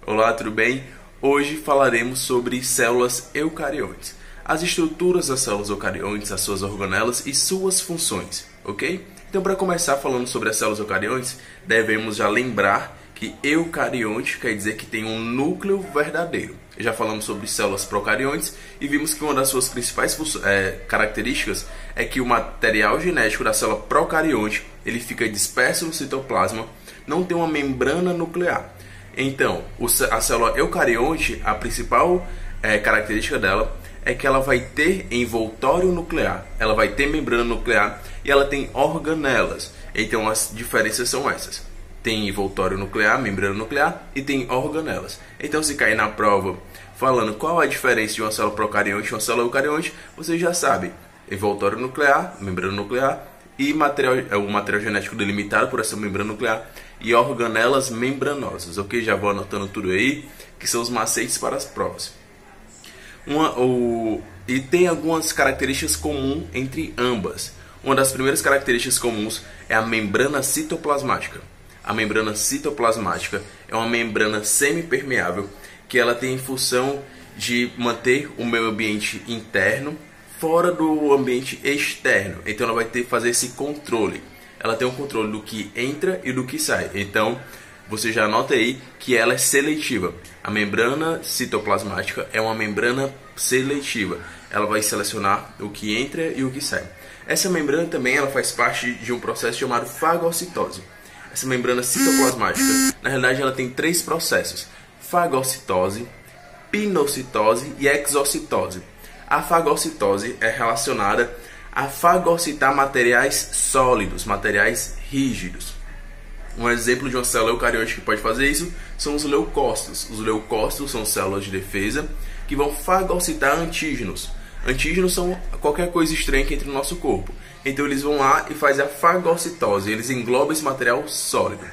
Olá, tudo bem? Hoje falaremos sobre células eucariontes, as estruturas das células eucariontes, as suas organelas e suas funções, ok? Então, para começar falando sobre as células eucariontes, devemos já lembrar que eucarionte quer dizer que tem um núcleo verdadeiro. Já falamos sobre células procariontes e vimos que uma das suas principais características é que o material genético da célula procarionte ele fica disperso no citoplasma, não tem uma membrana nuclear. Então, a célula eucarionte, a principal característica dela é que ela vai ter envoltório nuclear, ela vai ter membrana nuclear e ela tem organelas. Então, as diferenças são essas. Tem envoltório nuclear, membrana nuclear e tem organelas. Então, se cair na prova falando qual a diferença de uma célula procarionte e uma célula eucarionte, você já sabe. Envoltório nuclear, membrana nuclear e o material genético delimitado por essa membrana nuclear e organelas membranosas, ok? Já vou anotando tudo aí, que são os macetes para as provas. E tem algumas características comuns entre ambas. Uma das primeiras características comuns é a membrana citoplasmática. A membrana citoplasmática é uma membrana semipermeável que ela tem função de manter o meio ambiente interno fora do ambiente externo. Então ela vai ter que fazer esse controle. Ela tem um controle do que entra e do que sai. Então você já anota aí que ela é seletiva. A membrana citoplasmática é uma membrana seletiva. Ela vai selecionar o que entra e o que sai. Essa membrana também ela faz parte de um processo chamado fagocitose. Essa membrana citoplasmática, na realidade, ela tem três processos: fagocitose, pinocitose e exocitose. A fagocitose é relacionada a fagocitar materiais sólidos, materiais rígidos. Um exemplo de uma célula eucarionte que pode fazer isso são os leucócitos. Os leucócitos são células de defesa que vão fagocitar antígenos. Antígenos são qualquer coisa estranha que entre no nosso corpo. Então eles vão lá e fazem a fagocitose, eles englobam esse material sólido.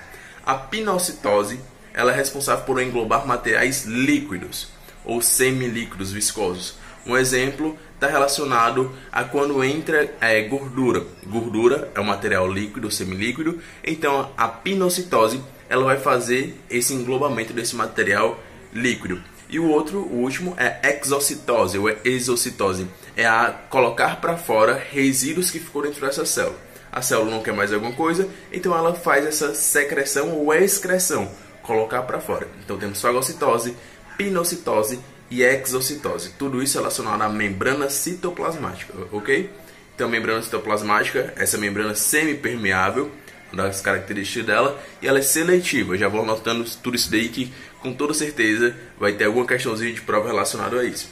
A pinocitose ela é responsável por englobar materiais líquidos ou semilíquidos viscosos. Um exemplo está relacionado a quando entra gordura. Gordura é um material líquido, semilíquido. Então a pinocitose ela vai fazer esse englobamento desse material líquido. E o último é exocitose ou exocitose. É a colocar para fora resíduos que ficou dentro dessa célula. A célula não quer mais alguma coisa, então ela faz essa secreção ou excreção, colocar para fora. Então temos fagocitose, pinocitose e exocitose. Tudo isso relacionado à membrana citoplasmática, ok? Então a membrana citoplasmática, essa membrana semipermeável, uma das características dela, e ela é seletiva. Já vou anotando tudo isso daí que com toda certeza vai ter alguma questãozinha de prova relacionada a isso.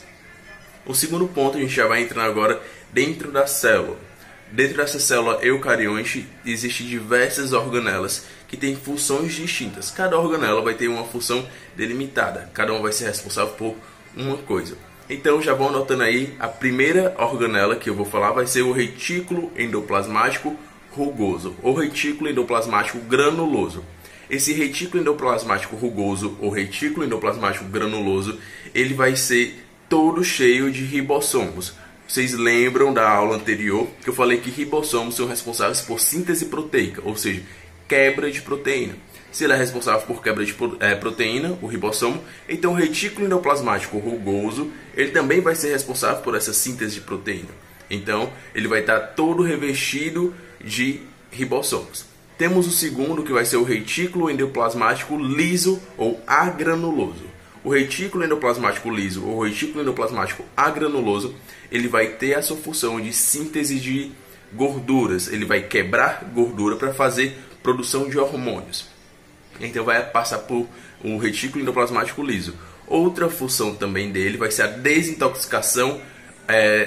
O segundo ponto, a gente já vai entrando agora dentro da célula. Dentro dessa célula eucarionte existem diversas organelas que têm funções distintas. Cada organela vai ter uma função delimitada. Cada uma vai ser responsável por uma coisa. Então já vou anotando aí, a primeira organela que eu vou falar vai ser o retículo endoplasmático rugoso ou retículo endoplasmático granuloso. Esse retículo endoplasmático rugoso ou retículo endoplasmático granuloso, ele vai ser todo cheio de ribossomos. Vocês lembram da aula anterior que eu falei que ribossomos são responsáveis por síntese proteica, ou seja, quebra de proteína. Se ele é responsável por quebra de proteína, o ribossomo, então o retículo endoplasmático rugoso, ele também vai ser responsável por essa síntese de proteína. Então, ele vai estar todo revestido de ribossomos. Temos o segundo, que vai ser o retículo endoplasmático liso ou agranuloso. O retículo endoplasmático liso ou retículo endoplasmático agranuloso, ele vai ter a sua função de síntese de gorduras. Ele vai quebrar gordura para fazer produção de hormônios. Então vai passar por um retículo endoplasmático liso. Outra função também dele vai ser a desintoxicação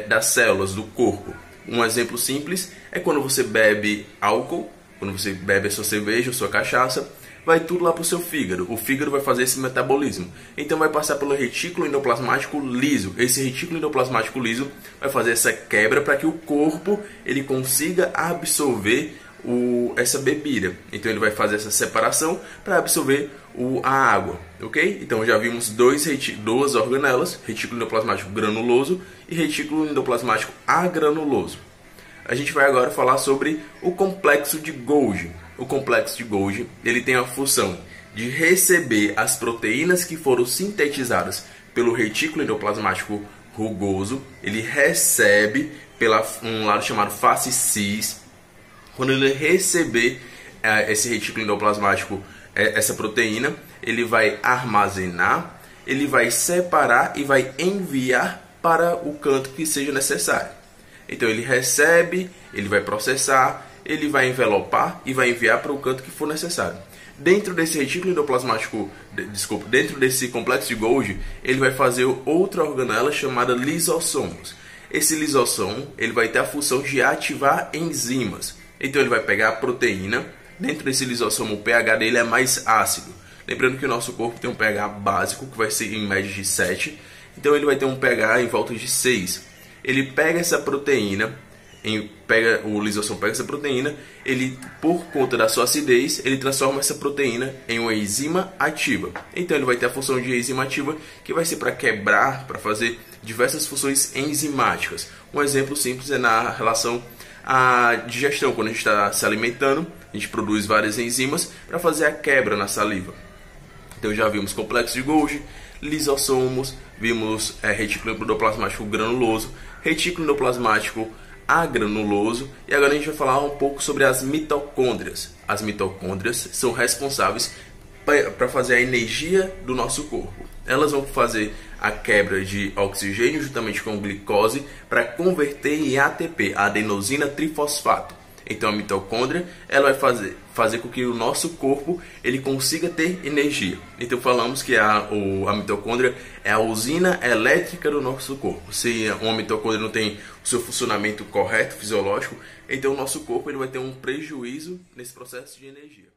das células do corpo. Um exemplo simples é quando você bebe álcool, quando você bebe a sua cerveja, a sua cachaça, vai tudo lá para o seu fígado. O fígado vai fazer esse metabolismo. Então vai passar pelo retículo endoplasmático liso. Esse retículo endoplasmático liso vai fazer essa quebra para que o corpo ele consiga absorver essa bebida. Então ele vai fazer essa separação para absorver a água, ok? Então já vimos duas organelas, retículo endoplasmático granuloso e retículo endoplasmático agranuloso. A gente vai agora falar sobre o complexo de Golgi. O complexo de Golgi ele tem a função de receber as proteínas que foram sintetizadas pelo retículo endoplasmático rugoso. Ele recebe pela um lado chamado face cis. Quando ele receber esse retículo endoplasmático, essa proteína, ele vai armazenar, ele vai separar e vai enviar para o canto que seja necessário. Então ele recebe, ele vai processar, ele vai envelopar e vai enviar para o canto que for necessário. Dentro desse retículo endoplasmático, dentro desse complexo de Golgi, ele vai fazer outra organela chamada lisossomos. Esse lisossomo, ele vai ter a função de ativar enzimas. Então ele vai pegar a proteína, dentro desse lisossomo o pH dele é mais ácido. Lembrando que o nosso corpo tem um pH básico, que vai ser em média de 7, então ele vai ter um pH em volta de 6. Ele pega essa proteína, o lisossomo pega essa proteína, ele, por conta da sua acidez, ele transforma essa proteína em uma enzima ativa. Então ele vai ter a função de enzima ativa, que vai ser para quebrar, para fazer diversas funções enzimáticas. Um exemplo simples é na relação à digestão. Quando a gente está se alimentando, a gente produz várias enzimas para fazer a quebra na saliva. Então já vimos complexo de Golgi, lisossomos, vimos retículo endoplasmático granuloso, retículo endoplasmático agranuloso, e agora a gente vai falar um pouco sobre as mitocôndrias. As mitocôndrias são responsáveis para fazer a energia do nosso corpo. Elas vão fazer a quebra de oxigênio juntamente com glicose para converter em ATP, adenosina trifosfato. Então a mitocôndria, ela vai fazer com que o nosso corpo ele consiga ter energia. Então falamos que a mitocôndria é a usina elétrica do nosso corpo. Se uma mitocôndria não tem o seu funcionamento correto, fisiológico, então o nosso corpo ele vai ter um prejuízo nesse processo de energia.